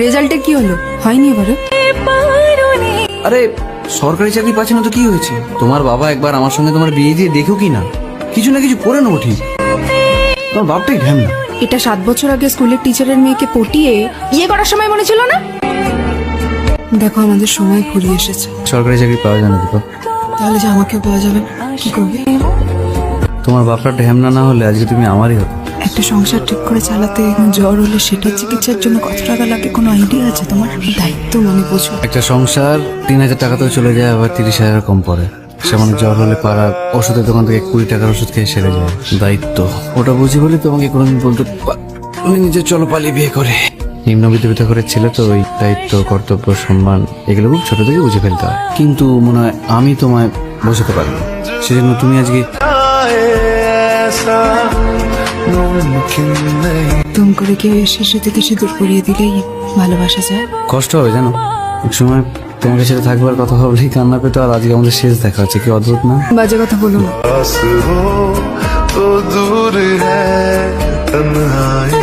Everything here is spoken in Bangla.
রেজাল্টের কি হলো? হয়নি এবারে? আরে সরকারি চাকরি পাচ্ছে না তো কি হয়েছে? তোমার বাবা একবার আমার সঙ্গে তোমার বিয়ে দিয়ে দেখো কি না, কিছু না কিছু করে নেবো ঠিক। তোমার বাপটাই ঢ্যাম না। এটা 7 বছর আগে স্কুলের টিচারের মেয়েকে পটিয়ে বিয়ে করার সময় মনে ছিল না? দেখো আমাদের সময় ফুরিয়ে এসেছে। সরকারি চাকরি পাওয়া যায় না দীপক। তাহলে যে আমাকেও পাওয়া যাবে না, কি করবে? তোমার বাপটা ঢ্যামনা না হলে আজকে তুমি আমারই হতো। একটা সংসার ঠিক করে চালাতে জ্বর হলে সেটার চিকিৎসার জন্য কত টাকা লাগে কোনো আইডিয়া আছে তোমার? দায়িত্ব মানে বোঝো। একটা সংসার 3,000 টাকাতেও চলে যায়, আবার 30,000 কম পড়ে। সেমন জ্বর হলে পাড়ার ওষুধের দোকান থেকে 20 টাকার ওষুধ খেয়ে সেরে যায়। দায়িত্ব ওটা বুঝি বলে তোমাকে কোনোদিন বলতে তুমি নিজে চলো পালিয়ে বিয়ে করে। নিম্ন বিদ্যাপিত করে ছিল তো ওই দায়িত্ব, কর্তব্য, সম্মান এগুলো খুব ছোট থেকে বুঝে ফেলতে হয়। কিন্তু মনে হয় আমি তোমায় বোঝাতে পারি না, সেজন্য তুমি আজকে তুম করে কেউ এসে সেটাকে সিঁদুর পরিয়ে দিলেই ভালোবাসা যায়। কষ্ট হবে জানো, এক সময় তোমাকে সাথে থাকবার কথা ভাবলেই কান্না পেতো, আর আজকে আমাদের শেষ দেখা হচ্ছে, কি অদ্ভুত না? বাজে কথা বলো না। पास हो तो दूर है तन्हाई।